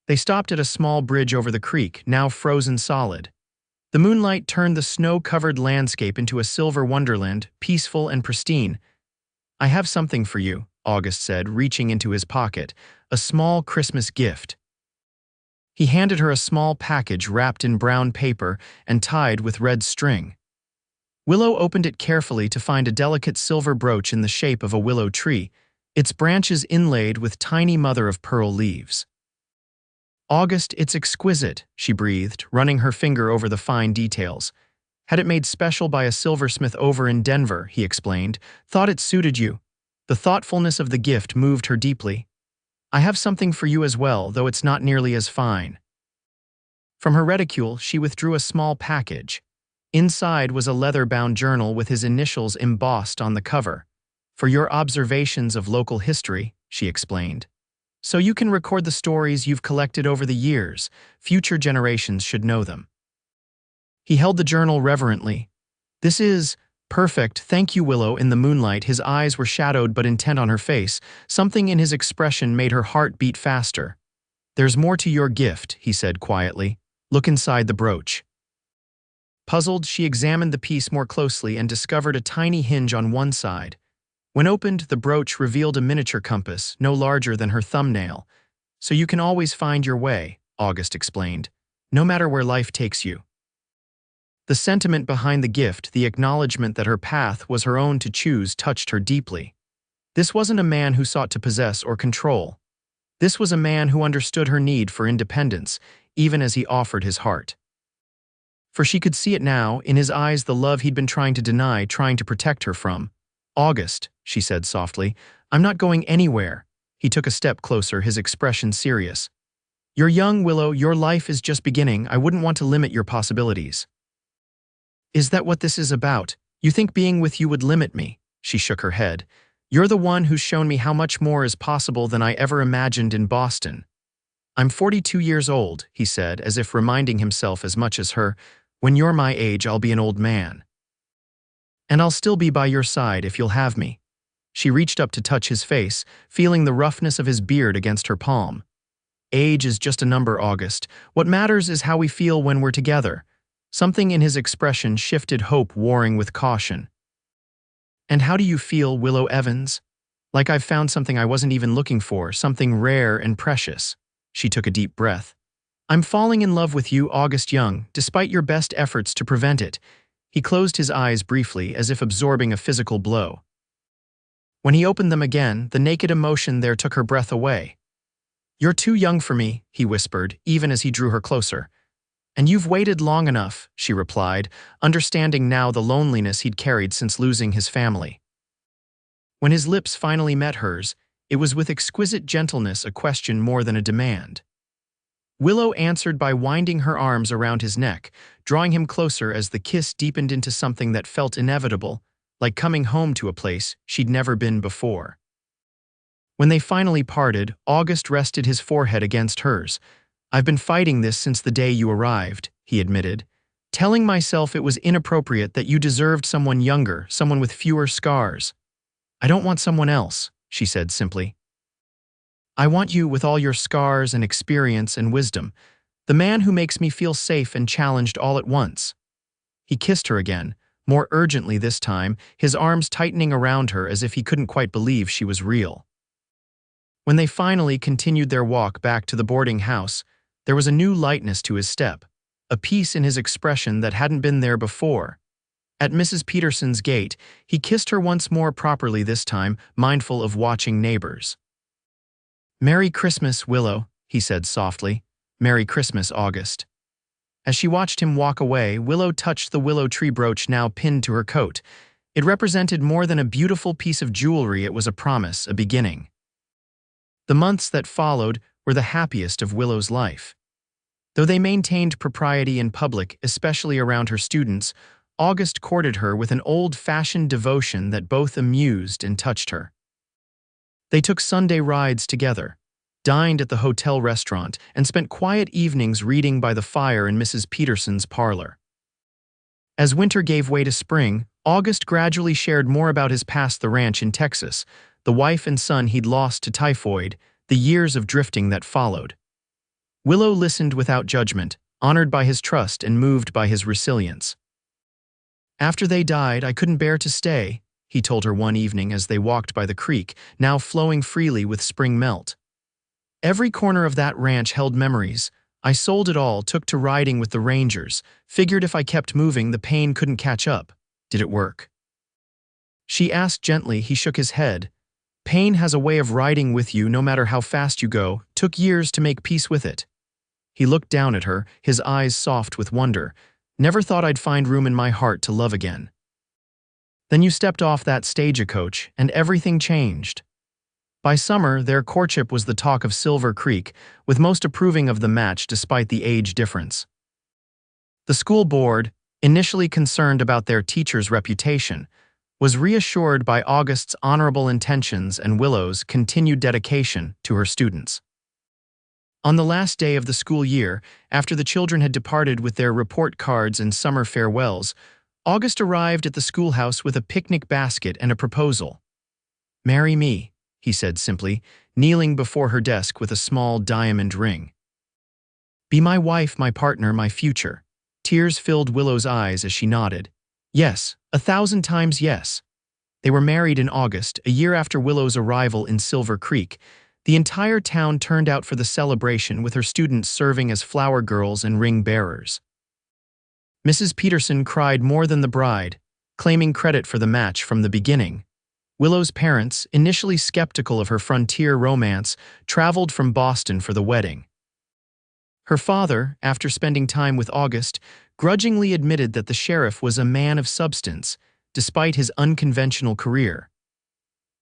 They stopped at a small bridge over the creek, now frozen solid. The moonlight turned the snow-covered landscape into a silver wonderland, peaceful and pristine. "I have something for you," August said, reaching into his pocket, "a small Christmas gift." He handed her a small package wrapped in brown paper and tied with red string. Willow opened it carefully to find a delicate silver brooch in the shape of a willow tree, its branches inlaid with tiny mother-of-pearl leaves. "August, it's exquisite," she breathed, running her finger over the fine details. "Had it made special by a silversmith over in Denver," he explained. "Thought it suited you." The thoughtfulness of the gift moved her deeply. "I have something for you as well, though it's not nearly as fine." From her reticule, she withdrew a small package. Inside was a leather-bound journal with his initials embossed on the cover. "For your observations of local history," she explained. "So you can record the stories you've collected over the years. Future generations should know them." He held the journal reverently. "This is perfect, thank you, Willow." In the moonlight, his eyes were shadowed but intent on her face. Something in his expression made her heart beat faster. "There's more to your gift," he said quietly. "Look inside the brooch." Puzzled, she examined the piece more closely and discovered a tiny hinge on one side. When opened, the brooch revealed a miniature compass, no larger than her thumbnail. "So you can always find your way," August explained, "no matter where life takes you." The sentiment behind the gift, the acknowledgement that her path was her own to choose, touched her deeply. This wasn't a man who sought to possess or control. This was a man who understood her need for independence, even as he offered his heart. For she could see it now, in his eyes, the love he'd been trying to deny, trying to protect her from. "August," she said softly, "I'm not going anywhere." He took a step closer, his expression serious. "You're young, Willow, your life is just beginning. I wouldn't want to limit your possibilities." "Is that what this is about? You think being with you would limit me?" She shook her head. "You're the one who's shown me how much more is possible than I ever imagined in Boston." "I'm 42 years old," he said, as if reminding himself as much as her. "When you're my age, I'll be an old man. And I'll still be by your side if you'll have me." She reached up to touch his face, feeling the roughness of his beard against her palm. "Age is just a number, August. What matters is how we feel when we're together." Something in his expression shifted, hope warring with caution. "And how do you feel, Willow Evans?" "Like I've found something I wasn't even looking for, something rare and precious." She took a deep breath. "I'm falling in love with you, August Young, despite your best efforts to prevent it." He closed his eyes briefly, as if absorbing a physical blow. When he opened them again, the naked emotion there took her breath away. "You're too young for me," he whispered, even as he drew her closer. "And you've waited long enough," she replied, understanding now the loneliness he'd carried since losing his family. When his lips finally met hers, it was with exquisite gentleness, a question more than a demand. Willow answered by winding her arms around his neck, drawing him closer as the kiss deepened into something that felt inevitable, like coming home to a place she'd never been before. When they finally parted, August rested his forehead against hers. "I've been fighting this since the day you arrived," he admitted, "telling myself it was inappropriate, that you deserved someone younger, someone with fewer scars." "I don't want someone else," she said simply. "I want you with all your scars and experience and wisdom, the man who makes me feel safe and challenged all at once." He kissed her again, more urgently this time, his arms tightening around her as if he couldn't quite believe she was real. When they finally continued their walk back to the boarding house, there was a new lightness to his step, a peace in his expression that hadn't been there before. At Mrs. Peterson's gate, he kissed her once more, properly this time, mindful of watching neighbors. "Merry Christmas, Willow," he said softly. "Merry Christmas, August." As she watched him walk away, Willow touched the willow tree brooch now pinned to her coat. It represented more than a beautiful piece of jewelry, it was a promise, a beginning. The months that followed were the happiest of Willow's life. Though they maintained propriety in public, especially around her students, August courted her with an old-fashioned devotion that both amused and touched her. They took Sunday rides together, dined at the hotel restaurant, and spent quiet evenings reading by the fire in Mrs. Peterson's parlor. As winter gave way to spring, August gradually shared more about his past, the ranch in Texas, the wife and son he'd lost to typhoid, the years of drifting that followed. Willow listened without judgment, honored by his trust and moved by his resilience. "After they died, I couldn't bear to stay," he told her one evening as they walked by the creek, now flowing freely with spring melt. "Every corner of that ranch held memories. I sold it all, took to riding with the Rangers, figured if I kept moving, the pain couldn't catch up. Did it work?" She asked gently. He shook his head. "Pain has a way of riding with you no matter how fast you go. Took years to make peace with it." He looked down at her, his eyes soft with wonder. "Never thought I'd find room in my heart to love again." "Then you stepped off that stagecoach, and everything changed." By summer, their courtship was the talk of Silver Creek, with most approving of the match despite the age difference. The school board, initially concerned about their teacher's reputation, was reassured by August's honorable intentions and Willow's continued dedication to her students. On the last day of the school year, after the children had departed with their report cards and summer farewells, August arrived at the schoolhouse with a picnic basket and a proposal. "Marry me," he said simply, kneeling before her desk with a small diamond ring. "Be my wife, my partner, my future." Tears filled Willow's eyes as she nodded. "Yes, 1,000 times yes." They were married in August, a year after Willow's arrival in Silver Creek. The entire town turned out for the celebration, with her students serving as flower girls and ring bearers. Mrs. Peterson cried more than the bride, claiming credit for the match from the beginning. Willow's parents, initially skeptical of her frontier romance, traveled from Boston for the wedding. Her father, after spending time with August, grudgingly admitted that the sheriff was a man of substance, despite his unconventional career.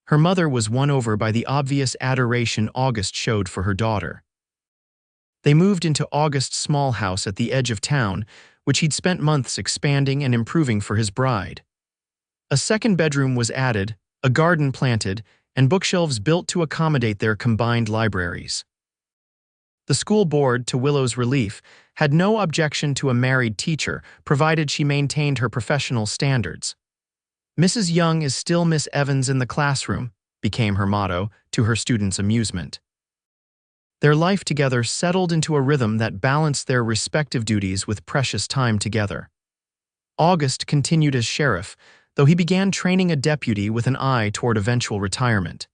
Her mother was won over by the obvious adoration August showed for her daughter. They moved into August's small house at the edge of town, which he'd spent months expanding and improving for his bride. A second bedroom was added, a garden planted, and bookshelves built to accommodate their combined libraries. The school board, to Willow's relief, had no objection to a married teacher, provided she maintained her professional standards. "Mrs. Young is still Miss Evans in the classroom," became her motto, to her students' amusement. Their life together settled into a rhythm that balanced their respective duties with precious time together. August continued as sheriff, though he began training a deputy with an eye toward eventual retirement.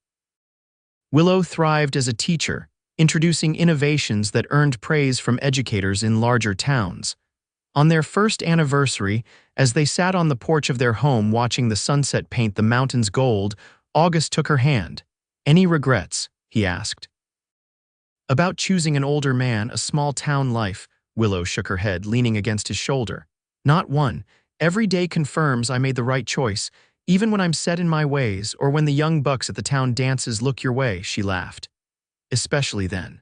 Willow thrived as a teacher, introducing innovations that earned praise from educators in larger towns. On their first anniversary, as they sat on the porch of their home watching the sunset paint the mountains gold, August took her hand. "Any regrets?" he asked. "About choosing an older man, a small-town life," Willow shook her head, leaning against his shoulder. "Not one. Every day confirms I made the right choice, even when I'm set in my ways or when the young bucks at the town dances look your way," she laughed. "Especially then.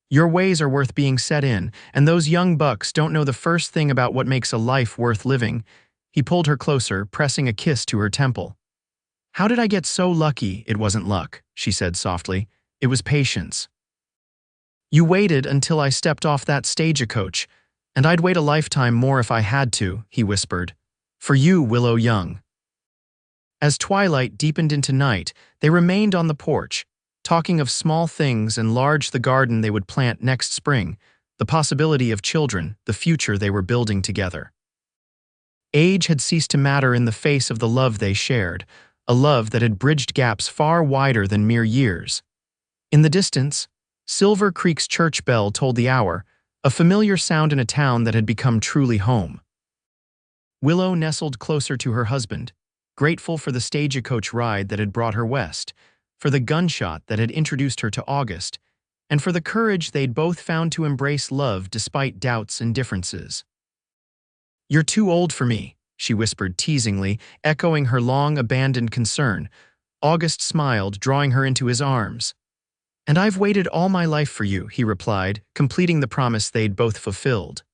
Your ways are worth being set in, and those young bucks don't know the first thing about what makes a life worth living." He pulled her closer, pressing a kiss to her temple. "How did I get so lucky?" "It wasn't luck," she said softly. "It was patience. You waited until I stepped off that stagecoach, and I'd wait a lifetime more if I had to," he whispered. "For you, Willow Young." As twilight deepened into night, they remained on the porch, talking of small things and large, the garden they would plant next spring, the possibility of children, the future they were building together. Age had ceased to matter in the face of the love they shared, a love that had bridged gaps far wider than mere years. In the distance, Silver Creek's church bell tolled the hour, a familiar sound in a town that had become truly home. Willow nestled closer to her husband, grateful for the stagecoach ride that had brought her west, for the gunshot that had introduced her to August, and for the courage they'd both found to embrace love despite doubts and differences. "You're too old for me," she whispered teasingly, echoing her long-abandoned concern. August smiled, drawing her into his arms. "And I've waited all my life for you," he replied, completing the promise they'd both fulfilled.